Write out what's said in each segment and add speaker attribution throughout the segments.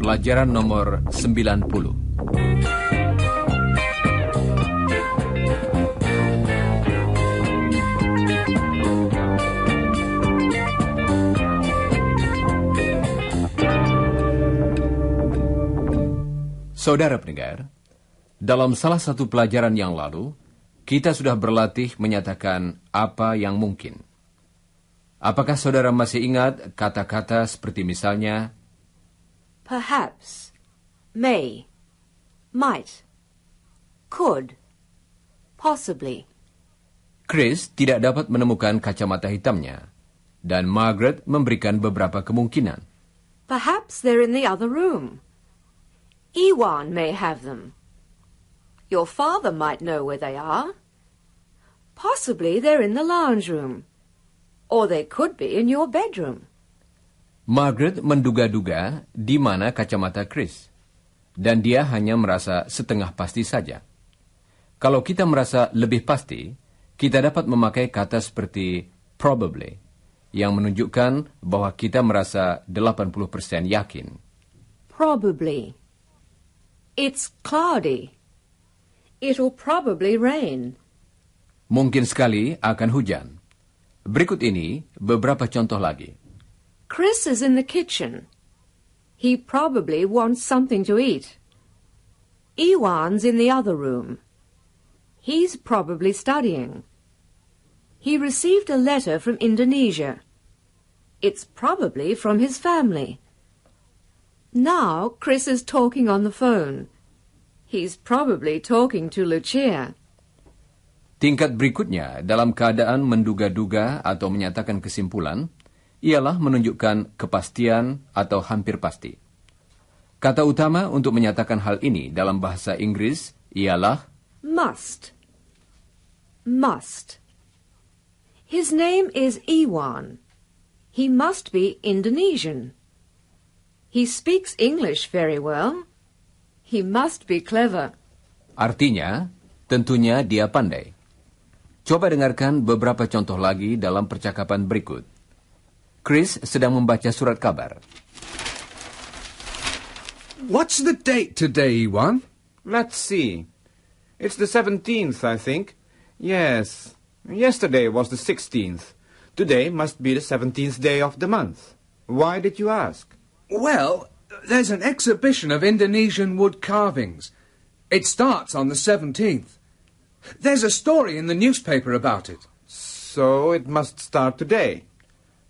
Speaker 1: Pelajaran nomor 90. Saudara pendengar, dalam salah satu pelajaran yang lalu, kita sudah berlatih menyatakan apa yang mungkin. Apakah saudara masih ingat kata-kata seperti misalnya
Speaker 2: perhaps, may, might, could, possibly?
Speaker 1: Chris tidak dapat menemukan kacamata hitamnya, dan Margaret memberikan beberapa kemungkinan.
Speaker 2: Perhaps they're in the other room. Ewan may have them. Your father might know where they are. Possibly they're in the lounge room. Or they could be in your bedroom.
Speaker 1: Margaret menduga-duga di mana kacamata Chris, dan dia hanya merasa setengah pasti saja. Kalau kita merasa lebih pasti, kita dapat memakai kata seperti probably, yang menunjukkan bahwa kita merasa 80% yakin.
Speaker 2: Probably. It's cloudy. It'll probably rain.
Speaker 1: Mungkin sekali akan hujan. Berikut ini beberapa contoh lagi.
Speaker 2: Chris is in the kitchen. He probably wants something to eat. Ewan's in the other room. He's probably studying. He received a letter from Indonesia. It's probably from his family. Now Chris is talking on the phone. He's probably talking to Lucia.
Speaker 1: Tingkat berikutnya dalam keadaan menduga-duga atau menyatakan kesimpulan ialah menunjukkan kepastian atau hampir pasti. Kata utama untuk menyatakan hal ini dalam bahasa Inggris ialah
Speaker 2: must. Must. His name is Ewan. He must be Indonesian. He speaks English very well. He must be clever.
Speaker 1: Artinya, tentunya dia pandai. Coba dengarkan beberapa contoh lagi dalam percakapan berikut. Chris sedang membaca surat kabar.
Speaker 3: What's the date today, Ewan?
Speaker 4: Let's see. It's the 17th, I think. Yes. Yesterday was the 16th. Today must be the 17th day of the month. Why did you ask?
Speaker 3: Well, there's an exhibition of Indonesian wood carvings. It starts on the 17th. There's a story in the newspaper about it.
Speaker 4: So it must start today.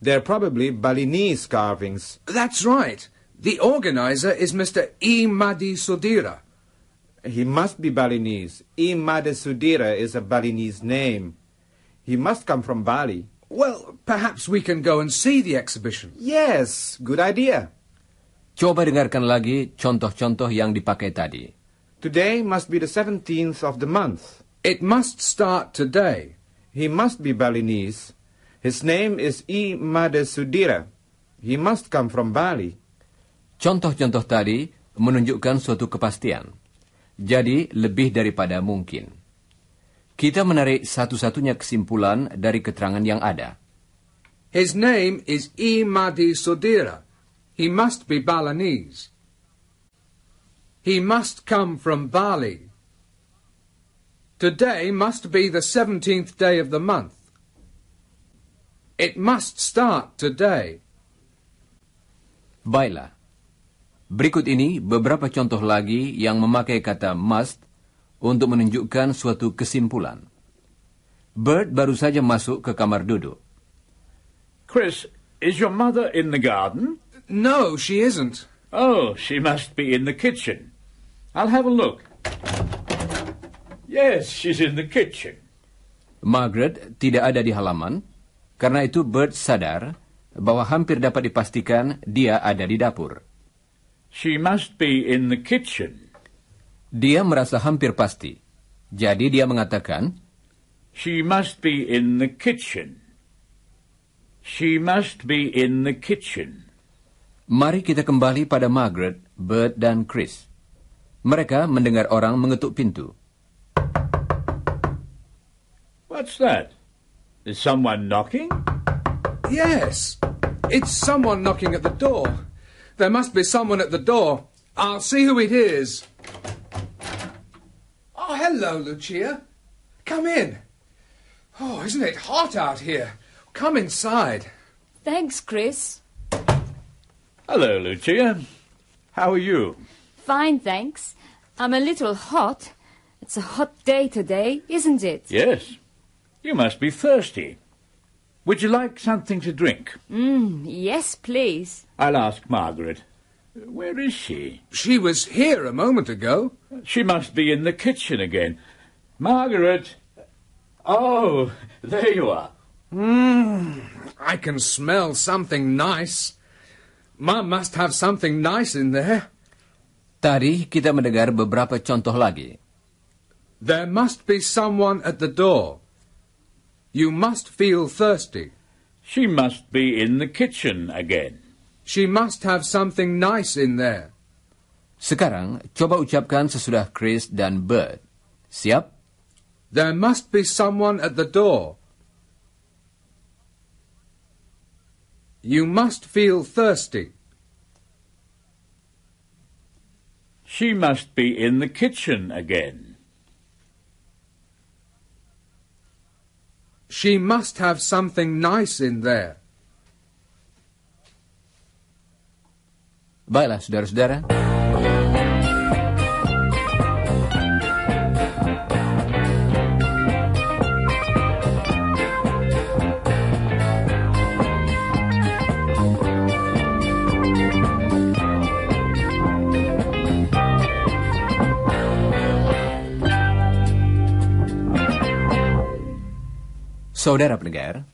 Speaker 4: They're probably Balinese carvings.
Speaker 3: That's right. The organizer is Mr. E. Madi Sudira.
Speaker 4: He must be Balinese. E. Madi Sudira is a Balinese name. He must come from Bali.
Speaker 3: Well, perhaps we can go and see the exhibition.
Speaker 4: Yes, good idea.
Speaker 1: Coba dengarkan lagi contoh-contoh yang dipakai tadi.
Speaker 4: Today must be the 17th of the month.
Speaker 3: It must start today.
Speaker 4: He must be Balinese. His name is E. Made Sudira. He must come from Bali.
Speaker 1: Contoh-contoh tadi menunjukkan suatu kepastian. Jadi lebih daripada mungkin. Kita menarik satu-satunya kesimpulan dari keterangan yang ada.
Speaker 3: His name is E. Madi Sudira. He must be Balinese. He must come from Bali. Today must be the 17th day of the month. It must start today.
Speaker 1: Baiklah. Berikut ini beberapa contoh lagi yang memakai kata must untuk menunjukkan suatu kesimpulan. Bert baru saja masuk ke kamar duduk.
Speaker 5: Chris, is your mother in the garden?
Speaker 3: No, she isn't.
Speaker 5: Oh, she must be in the kitchen. I'll have a look. Yes, she's in the kitchen.
Speaker 1: Margaret tidak ada di halaman, karena itu Bert sadar bahwa hampir dapat dipastikan dia ada di dapur.
Speaker 5: She must be in the kitchen.
Speaker 1: Dia merasa hampir pasti. Jadi dia mengatakan,
Speaker 5: She must be in the kitchen. She must be in the kitchen.
Speaker 1: Mari kita kembali pada Margaret, Bert, dan Chris. Mereka mendengar orang mengetuk pintu.
Speaker 5: What's that? Is someone knocking?
Speaker 3: Yes. It's someone knocking at the door. There must be someone at the door. I'll see who it is. Oh, hello, Lucia. Come in. Oh, isn't it hot out here? Come inside.
Speaker 6: Thanks, Chris.
Speaker 5: Hello, Lucia. How are you?
Speaker 6: Fine, thanks. I'm a little hot. It's a hot day today, isn't it?
Speaker 5: Yes. You must be thirsty. Would you like something to drink?
Speaker 6: Yes, please.
Speaker 5: I'll ask Margaret. Where is she?
Speaker 3: She was here a moment ago.
Speaker 5: She must be in the kitchen again. Margaret! Oh, there you are.
Speaker 3: I can smell something nice. Mum must have something nice in there.
Speaker 1: Tadi kita mendengar beberapa contoh lagi.
Speaker 3: There must be someone at the door. You must feel thirsty.
Speaker 5: She must be in the kitchen again.
Speaker 3: She must have something nice in there.
Speaker 1: Sekarang, coba ucapkan sesudah Chris dan Bert. Siap?
Speaker 3: There must be someone at the door. You must feel thirsty.
Speaker 5: She must be in the kitchen again.
Speaker 3: She must have something nice in there.
Speaker 1: Baiklah, saudara-saudara. Saudara pendengar,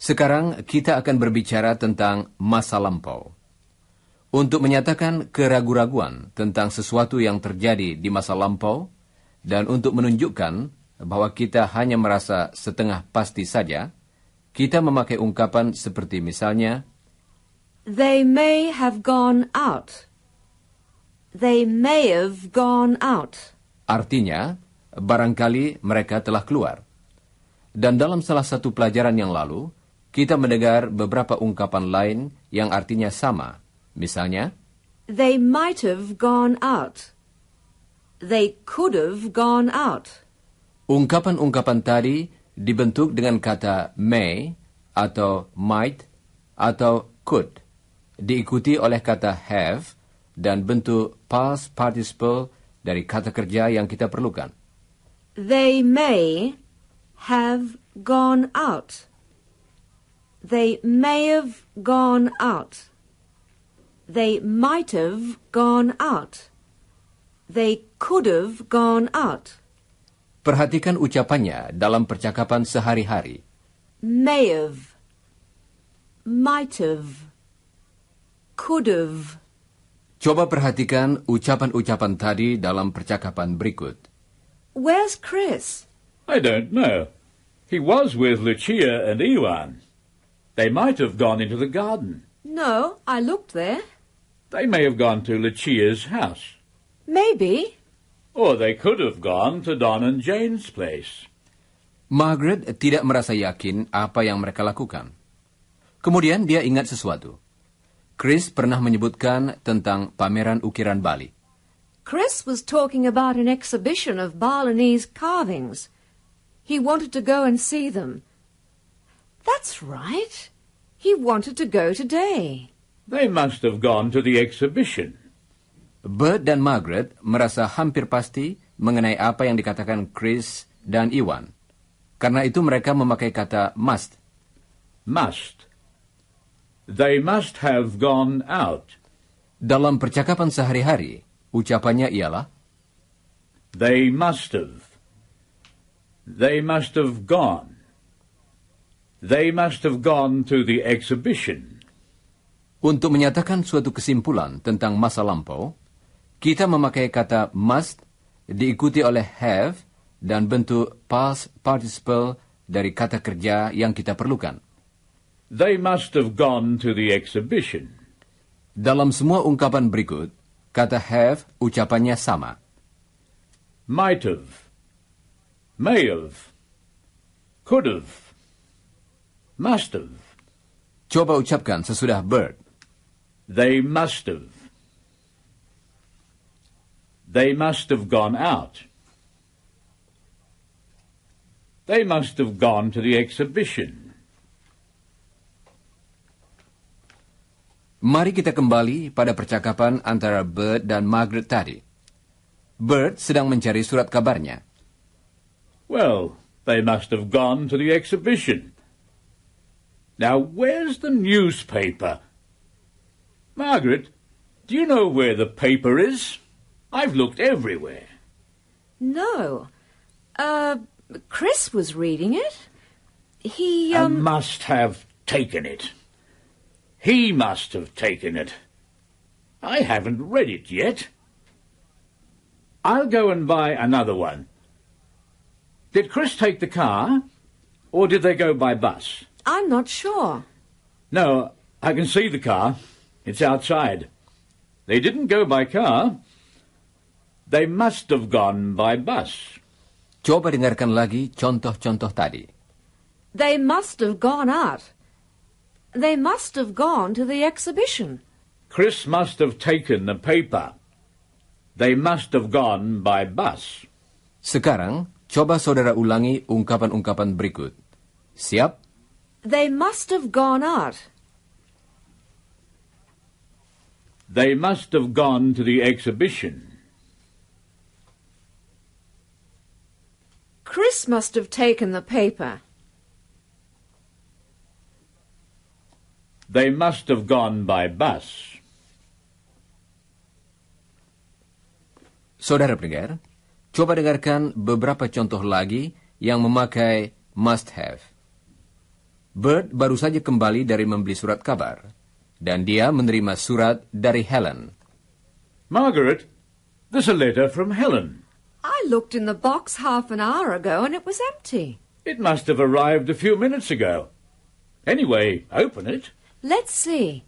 Speaker 1: sekarang kita akan berbicara tentang masa lampau. Untuk menyatakan keraguan-raguan tentang sesuatu yang terjadi di masa lampau, dan untuk menunjukkan bahwa kita hanya merasa setengah pasti saja, kita memakai ungkapan seperti misalnya,
Speaker 2: They may have gone out. They may have gone out.
Speaker 1: Artinya, barangkali mereka telah keluar. Dan dalam salah satu pelajaran yang lalu, kita mendengar beberapa ungkapan lain yang artinya sama. Misalnya,
Speaker 2: They might have gone out. They could have gone out.
Speaker 1: ungkapan-ungkapan tadi dibentuk dengan kata may atau might atau could, diikuti oleh kata have dan bentuk past participle dari kata kerja yang kita perlukan.
Speaker 2: They may have gone out. They may have gone out. They might have gone out. They could have gone out.
Speaker 1: Perhatikan ucapannya dalam percakapan sehari-hari.
Speaker 2: May have. Might have. Could have.
Speaker 1: Coba perhatikan ucapan-ucapan tadi dalam percakapan berikut.
Speaker 2: Where's Chris?
Speaker 5: I don't know. He was with Lucia and Iwan. They might have gone into the garden.
Speaker 2: No, I looked there.
Speaker 5: They may have gone to Lucia's house.
Speaker 2: Maybe.
Speaker 5: Or they could have gone to Don and Jane's place.
Speaker 1: Margaret tidak merasa yakin apa yang mereka lakukan. Kemudian dia ingat sesuatu. Chris pernah menyebutkan tentang pameran ukiran Bali.
Speaker 2: Chris was talking about an exhibition of Balinese carvings. He wanted to go and see them. That's right. He wanted to go today.
Speaker 5: They must have gone to the exhibition.
Speaker 1: Bert dan Margaret merasa hampir pasti mengenai apa yang dikatakan Chris dan Iwan. Karena itu mereka memakai kata must.
Speaker 5: Must. They must have gone out.
Speaker 1: Dalam percakapan sehari-hari, ucapannya ialah,
Speaker 5: They must have. They must have gone. They must have gone to the exhibition.
Speaker 1: Untuk menyatakan suatu kesimpulan tentang masa lampau, kita memakai kata must diikuti oleh have dan bentuk past participle dari kata kerja yang kita perlukan.
Speaker 5: They must have gone to the exhibition.
Speaker 1: Dalam semua ungkapan berikut, kata have ucapannya sama.
Speaker 5: Might have. May have. Could have. Must have.
Speaker 1: Coba ucapkan sesudah Bird.
Speaker 5: They must have. They must have gone out. They must have gone to the exhibition.
Speaker 1: Mari kita kembali pada percakapan antara Bird dan Margaret tadi. Bird sedang mencari surat kabarnya.
Speaker 5: Well, they must have gone to the exhibition. Now, where's the newspaper? Margaret, do you know where the paper is? I've looked everywhere.
Speaker 2: No. Chris was reading it. He,
Speaker 5: Must have taken it. He must have taken it. I haven't read it yet. I'll go and buy another one. Did Chris take the car, or did they go by bus?
Speaker 2: I'm not sure.
Speaker 5: No, I can see the car. It's outside. They didn't go by car. They must have gone by bus.
Speaker 1: Coba dengarkan lagi contoh-contoh tadi.
Speaker 2: They must have gone out. They must have gone to the exhibition.
Speaker 5: Chris must have taken the paper. They must have gone by bus.
Speaker 1: Sekarang, coba saudara ulangi ungkapan-ungkapan berikut. Siap?
Speaker 2: They must have gone out.
Speaker 5: They must have gone to the exhibition.
Speaker 2: Chris must have taken the paper.
Speaker 5: They must have gone by bus.
Speaker 1: Saudara pendengar, coba dengarkan beberapa contoh lagi yang memakai must have. Bird baru saja kembali dari membeli surat kabar, dan dia menerima surat dari Helen.
Speaker 5: Margaret, there's a letter from Helen.
Speaker 2: I looked in the box half an hour ago and it was empty.
Speaker 5: It must have arrived a few minutes ago. Anyway, open it.
Speaker 2: Let's see.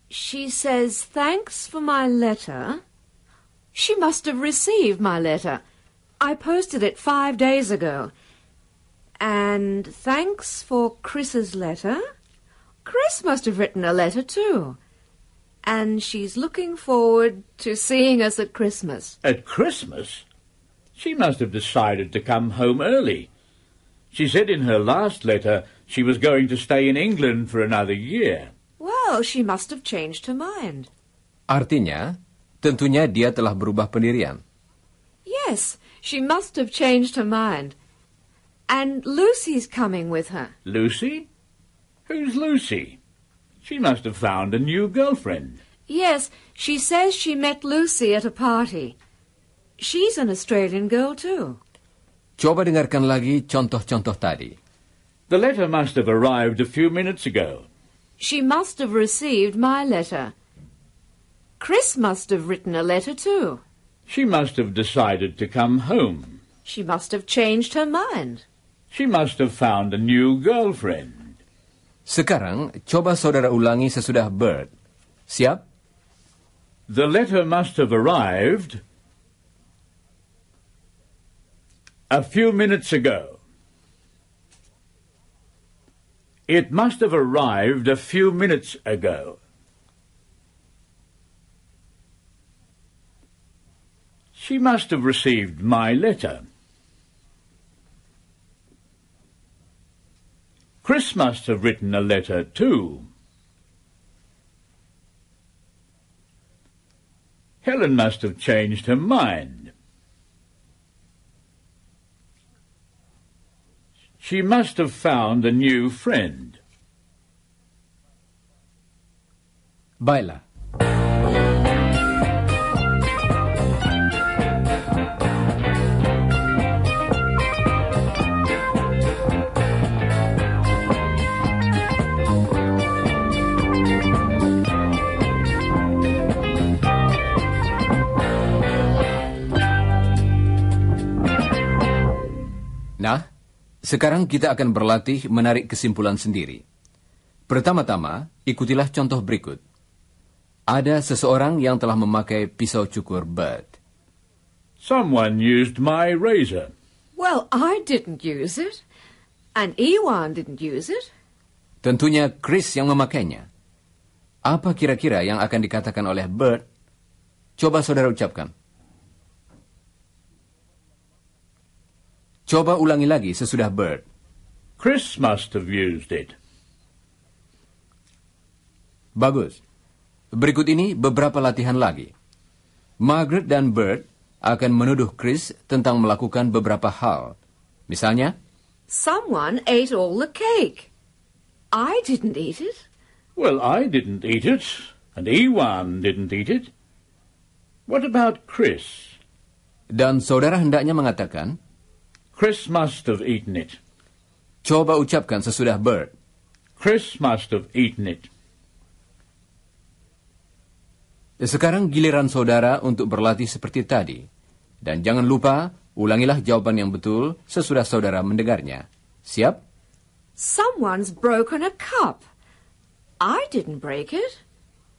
Speaker 2: She says, thanks for my letter. She must have received my letter. I posted it 5 days ago. And thanks for Chris's letter. Chris must have written a letter too. And she's looking forward to seeing us at Christmas.
Speaker 5: At Christmas? She must have decided to come home early. She said in her last letter she was going to stay in England for another year.
Speaker 2: Well, she must have changed her mind.
Speaker 1: Artinya, tentunya dia telah berubah pendirian.
Speaker 2: Yes, she must have changed her mind. And Lucy's coming with her.
Speaker 5: Lucy? Who's Lucy? She must have found a new girlfriend.
Speaker 2: Yes, she says she met Lucy at a party. She's an Australian girl too.
Speaker 1: Coba dengarkan lagi contoh-contoh tadi.
Speaker 5: The letter must have arrived a few minutes ago.
Speaker 2: She must have received my letter. Chris must have written a letter too.
Speaker 5: She must have decided to come home.
Speaker 2: She must have changed her mind.
Speaker 5: She must have found a new girlfriend.
Speaker 1: Sekarang, coba saudara ulangi sesudah Bird. Siap?
Speaker 5: The letter must have arrived a few minutes ago. It must have arrived a few minutes ago. She must have received my letter. Chris must have written a letter too. Helen must have changed her mind. She must have found a new friend.
Speaker 1: Baiklah. Nah, sekarang kita akan berlatih menarik kesimpulan sendiri. Pertama-tama, ikutilah contoh berikut. Ada seseorang yang telah memakai pisau cukur Bird.
Speaker 5: Someone used my razor.
Speaker 2: Well, I didn't use it. And Ewan didn't use it.
Speaker 1: Tentunya Chris yang memakainya. Apa kira-kira yang akan dikatakan oleh Bert? Coba saudara ucapkan. Coba ulangi lagi sesudah Bert.
Speaker 5: Chris must have used it.
Speaker 1: Bagus. Berikut ini beberapa latihan lagi. Margaret dan Bert akan menuduh Chris tentang melakukan beberapa hal. Misalnya,
Speaker 2: Someone ate all the cake. I didn't eat it.
Speaker 5: Well, I didn't eat it, and Ewan didn't eat it. What about Chris?
Speaker 1: dan saudara hendaknya mengatakan,
Speaker 5: Chris must have eaten it.
Speaker 1: coba ucapkan sesudah Bert.
Speaker 5: Chris must have eaten it.
Speaker 1: Sekarang giliran saudara untuk berlatih seperti tadi. Dan jangan lupa, ulangilah jawaban yang betul sesudah saudara mendengarnya. Siap?
Speaker 2: Someone's broken a cup. I didn't break it.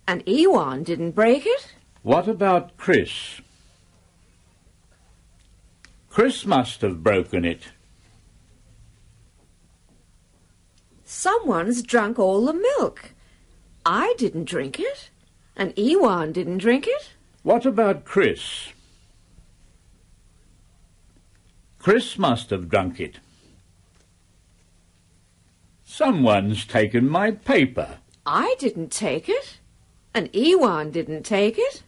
Speaker 2: And Ewan didn't break it.
Speaker 5: What about Chris? Chris must have broken it.
Speaker 2: Someone's drunk all the milk. I didn't drink it. And Ewan didn't drink it.
Speaker 5: What about Chris? Chris must have drunk it. Someone's taken my paper.
Speaker 2: I didn't take it. And Ewan didn't take it.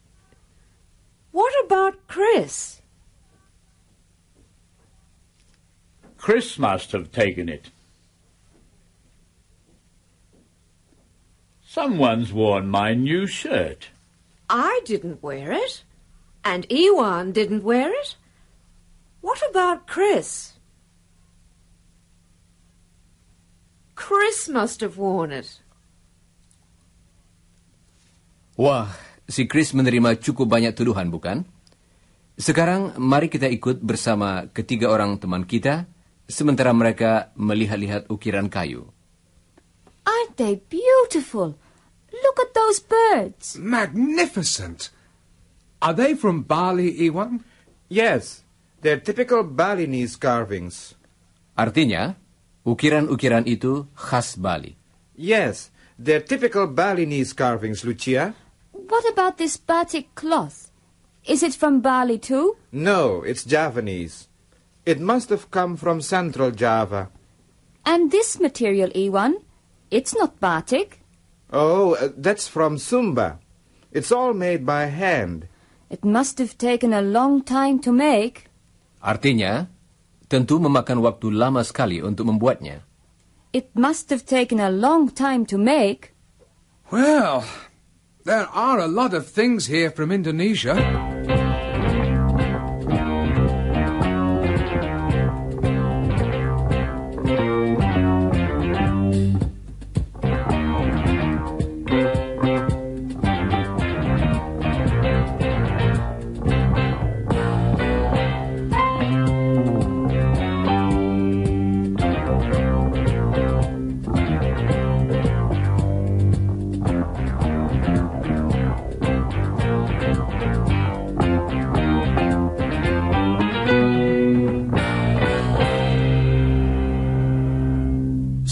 Speaker 2: What about Chris?
Speaker 5: Chris must have taken it. Someone's worn my new shirt.
Speaker 2: I didn't wear it. And Ewan didn't wear it. What about Chris? Chris must have worn it.
Speaker 1: Wah, si Chris menerima cukup banyak tuduhan, bukan? Sekarang, mari kita ikut bersama ketiga orang teman kita, sementara mereka melihat-lihat ukiran kayu.
Speaker 6: Aren't they beautiful? Look at those birds.
Speaker 3: Magnificent! Are they from Bali, Ewan?
Speaker 4: Yes, they're typical Balinese carvings.
Speaker 1: Artinya, ukiran-ukiran itu khas Bali.
Speaker 4: Yes, they're typical Balinese carvings, Lucia.
Speaker 6: What about this batik cloth? Is it from Bali too?
Speaker 4: No, it's Javanese. It must have come from Central Java.
Speaker 6: And this material, Ewan, it's not batik.
Speaker 4: Oh, that's from Sumba. It's all made by hand.
Speaker 6: It must have taken a long time to make.
Speaker 1: Artinya, tentu memakan waktu lama sekali untuk membuatnya.
Speaker 6: It must have taken a long time to make.
Speaker 3: Well, there are a lot of things here from Indonesia.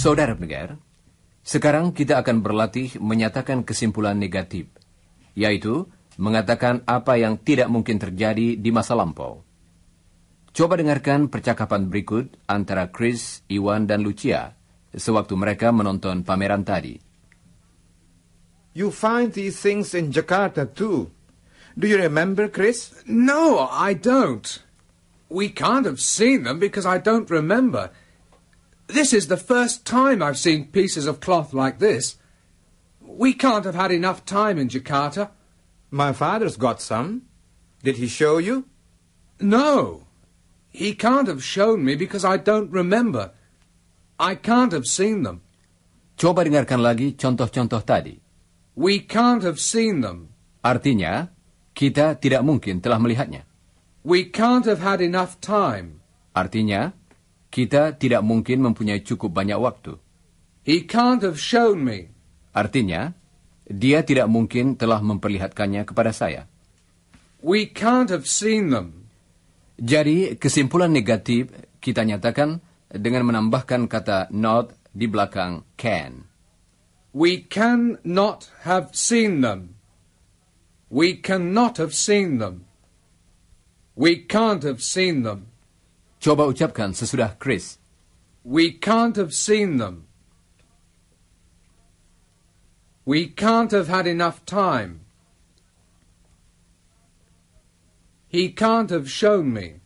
Speaker 1: Saudara pendengar, sekarang kita akan berlatih menyatakan kesimpulan negatif, yaitu mengatakan apa yang tidak mungkin terjadi di masa lampau. Coba dengarkan percakapan berikut antara Chris, Ewan, dan Lucia sewaktu mereka menonton pameran tadi.
Speaker 4: You find these things in Jakarta too. Do you remember, Chris?
Speaker 3: No, I don't. We can't have seen them because I don't remember. This is the first time I've seen pieces of cloth like this. We can't have had enough time in Jakarta.
Speaker 4: My father's got some. Did he show you?
Speaker 3: No. He can't have shown me because I don't remember. I can't have seen them.
Speaker 1: Coba dengarkan lagi contoh-contoh tadi.
Speaker 3: We can't have seen them.
Speaker 1: Artinya, kita tidak mungkin telah melihatnya.
Speaker 3: We can't have had enough time.
Speaker 1: Artinya, kita tidak mungkin mempunyai cukup banyak waktu.
Speaker 3: He can't have shown me.
Speaker 1: Artinya, dia tidak mungkin telah memperlihatkannya kepada saya.
Speaker 3: We can't have seen them.
Speaker 1: Jadi, kesimpulan negatif kita nyatakan dengan menambahkan kata not di belakang can.
Speaker 3: We cannot have seen them. We cannot have seen them. We can't have seen them.
Speaker 1: Coba ucapkan sesudah Chris.
Speaker 3: We can't have seen them. We can't have had enough time. He can't have shown me.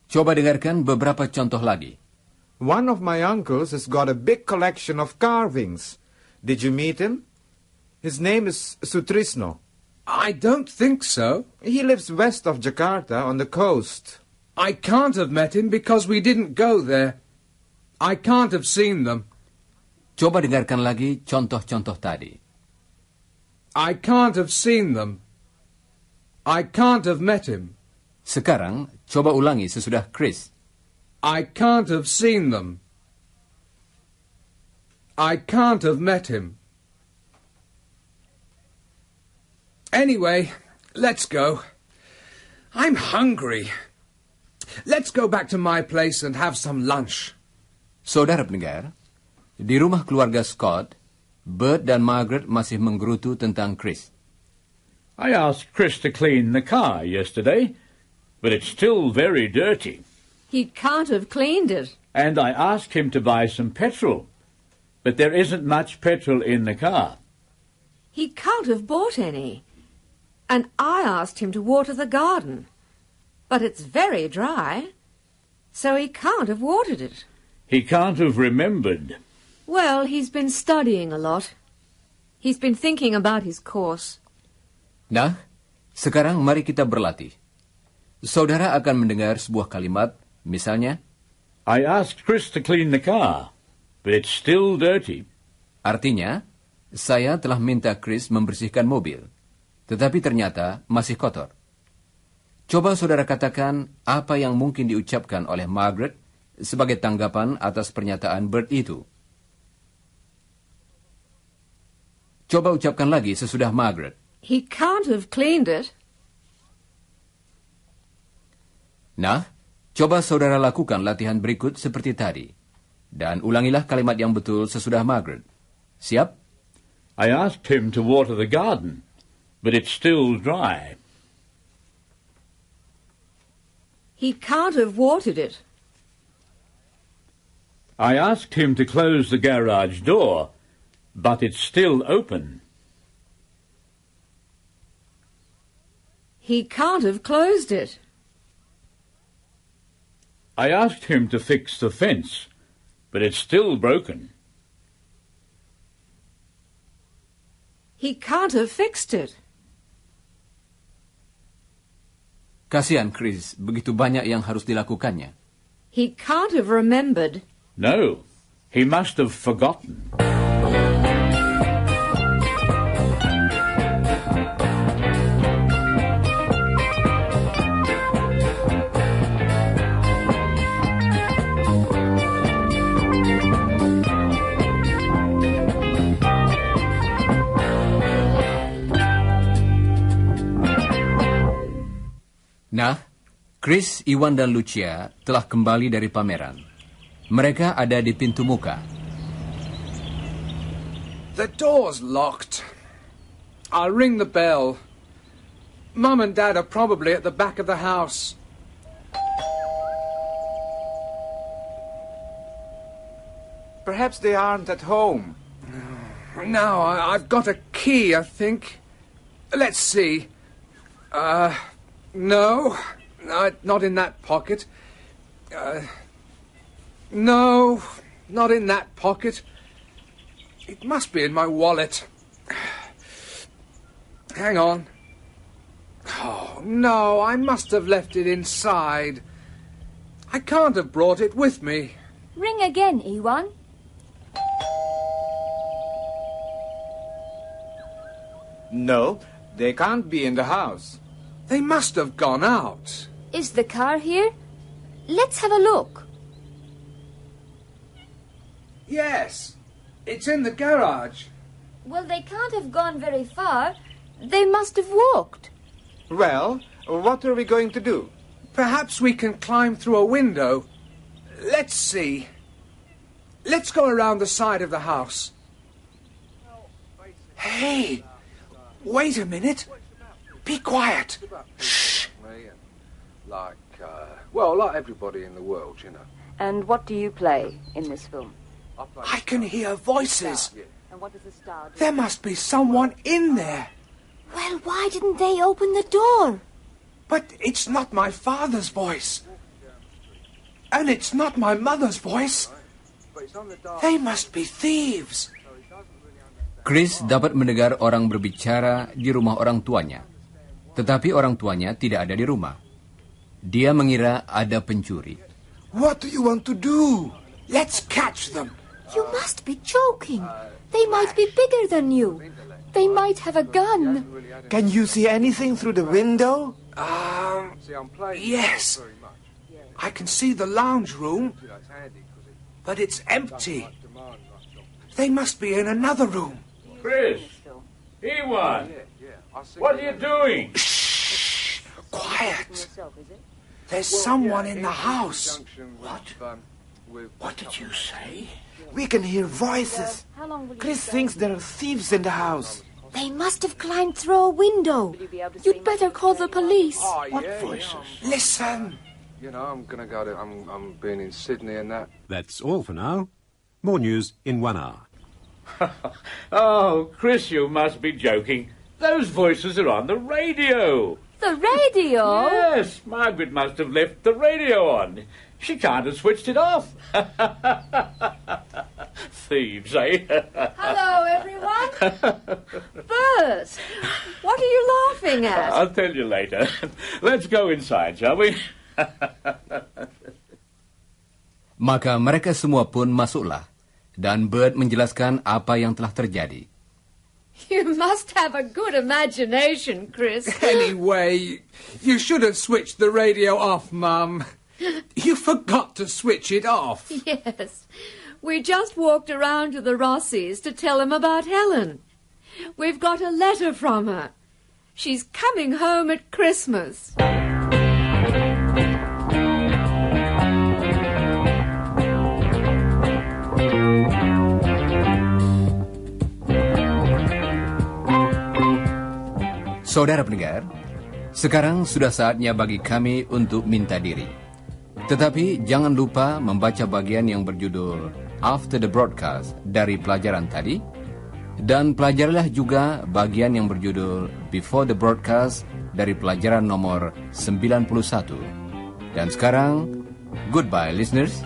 Speaker 1: Coba dengarkan beberapa contoh lagi.
Speaker 4: One of my uncles has got a big collection of carvings. Did you meet him? His name is Sutrisno.
Speaker 3: I don't think so.
Speaker 4: He lives west of Jakarta on the coast.
Speaker 3: I can't have met him because we didn't go there. I can't have seen them.
Speaker 1: Coba dengarkan lagi contoh-contoh tadi.
Speaker 3: I can't have seen them. I can't have met him.
Speaker 1: Sekarang, coba ulangi sesudah Chris.
Speaker 3: I can't have seen them. I can't have met him. Anyway, let's go. I'm hungry. Let's go back to my place and have some lunch.
Speaker 1: Saudara pendengar, di rumah keluarga Scott, Bert dan Margaret masih menggerutu tentang Chris.
Speaker 5: I asked Chris to clean the car yesterday, but it's still very dirty.
Speaker 2: He can't have cleaned it.
Speaker 5: And I asked him to buy some petrol, but there isn't much petrol in the car.
Speaker 2: He can't have bought any. And I asked him to water the garden. But it's very dry, so he can't have watered it.
Speaker 5: He can't have remembered.
Speaker 2: Well, he's been studying a lot. He's been thinking about his course.
Speaker 1: Nah, sekarang mari kita berlatih. Saudara akan mendengar sebuah kalimat, misalnya,
Speaker 5: I asked Chris to clean the car, but it's still dirty.
Speaker 1: Artinya, saya telah minta Chris membersihkan mobil, tetapi ternyata masih kotor. Coba saudara katakan apa yang mungkin diucapkan oleh Margaret sebagai tanggapan atas pernyataan Bert itu. Coba ucapkan lagi sesudah Margaret.
Speaker 2: He can't have cleaned it.
Speaker 1: Nah, coba saudara lakukan latihan berikut seperti tadi. Dan ulangilah kalimat yang betul sesudah Margaret. Siap?
Speaker 5: I asked him to water the garden, but it's still dry.
Speaker 2: He can't have watered it.
Speaker 5: I asked him to close the garage door, but it's still open.
Speaker 2: He can't have closed it.
Speaker 5: I asked him to fix the fence, but it's still broken.
Speaker 2: He can't have fixed it.
Speaker 1: Kasihan Chris, begitu banyak yang harus dilakukannya.
Speaker 2: He can't have remembered.
Speaker 5: No, he must have forgotten.
Speaker 1: Nah, Chris, Iwan, dan Lucia telah kembali dari pameran. Mereka ada di pintu muka.
Speaker 3: The door's locked. I'll ring the bell. Mum and Dad are probably at the back of the house.
Speaker 4: Perhaps they aren't at home.
Speaker 3: Now, I've got a key, I think. Let's see. No, not in that pocket. No, not in that pocket. It must be in my wallet. Hang on. Oh, no, I must have left it inside. I can't have brought it with me.
Speaker 6: Ring again, Iwan.
Speaker 4: No, they can't be in the house.
Speaker 3: They must have gone out.
Speaker 6: Is the car here? Let's have a look.
Speaker 3: Yes, it's in the garage.
Speaker 6: Well, they can't have gone very far. They must have walked.
Speaker 4: Well, what are we going to do?
Speaker 3: Perhaps we can climb through a window. Let's see. Let's go around the side of the house. Hey, wait a minute. Be quiet. Shh.
Speaker 7: Like everybody in the world, you know.
Speaker 8: And what do you play in this film?
Speaker 3: I can hear voices.
Speaker 8: And what does the star do?
Speaker 3: There must be someone in there.
Speaker 9: Well, why didn't they open the door?
Speaker 3: But it's not my father's voice. And it's not my mother's voice. They must be thieves.
Speaker 1: Chris dapat mendengar orang berbicara di rumah orang tuanya. Tetapi orang tuanya tidak ada di rumah. Dia mengira ada pencuri.
Speaker 3: What do you want to do? Let's catch them.
Speaker 9: You must be joking. They might be bigger than you.
Speaker 6: They might have a gun.
Speaker 4: Can you see anything through the window?
Speaker 3: Yes. I can see the lounge room, but it's empty. They must be in another room.
Speaker 5: Chris, Ewan, what are you doing?
Speaker 3: Shh! Quiet. There's someone in the house.
Speaker 5: What did you say?
Speaker 4: We can hear voices. Chris thinks there are thieves in the house.
Speaker 9: They must have climbed through a window.
Speaker 6: You'd better call the police.
Speaker 5: What voices?
Speaker 3: Listen.
Speaker 7: You know, I'm gonna go to... I'm being in Sydney and that.
Speaker 10: That's all for now. More news in 1 hour.
Speaker 5: Oh, Chris, you must be joking. Those voices are on the radio.
Speaker 6: The radio?
Speaker 5: Yes, Margaret must have left the radio on. She can't have switched it off. Thieves, eh?
Speaker 2: Hello, everyone. Bert, what are you laughing at?
Speaker 5: I'll tell you later. Let's go inside, shall we?
Speaker 1: Maka mereka semua pun masuklah, dan Bert menjelaskan apa yang telah terjadi.
Speaker 2: You must have a good imagination, Chris.
Speaker 3: Anyway, you should have switched the radio off, Mum. You forgot to switch it off.
Speaker 2: Yes. We just walked around to the Rossies to tell them about Helen. We've got a letter from her. She's coming home at Christmas.
Speaker 1: Saudara pendengar, sekarang sudah saatnya bagi kami untuk minta diri. Tetapi jangan lupa membaca bagian yang berjudul After the Broadcast dari pelajaran tadi, dan pelajarilah juga bagian yang berjudul Before the Broadcast dari pelajaran nomor 91. Dan sekarang, goodbye listeners.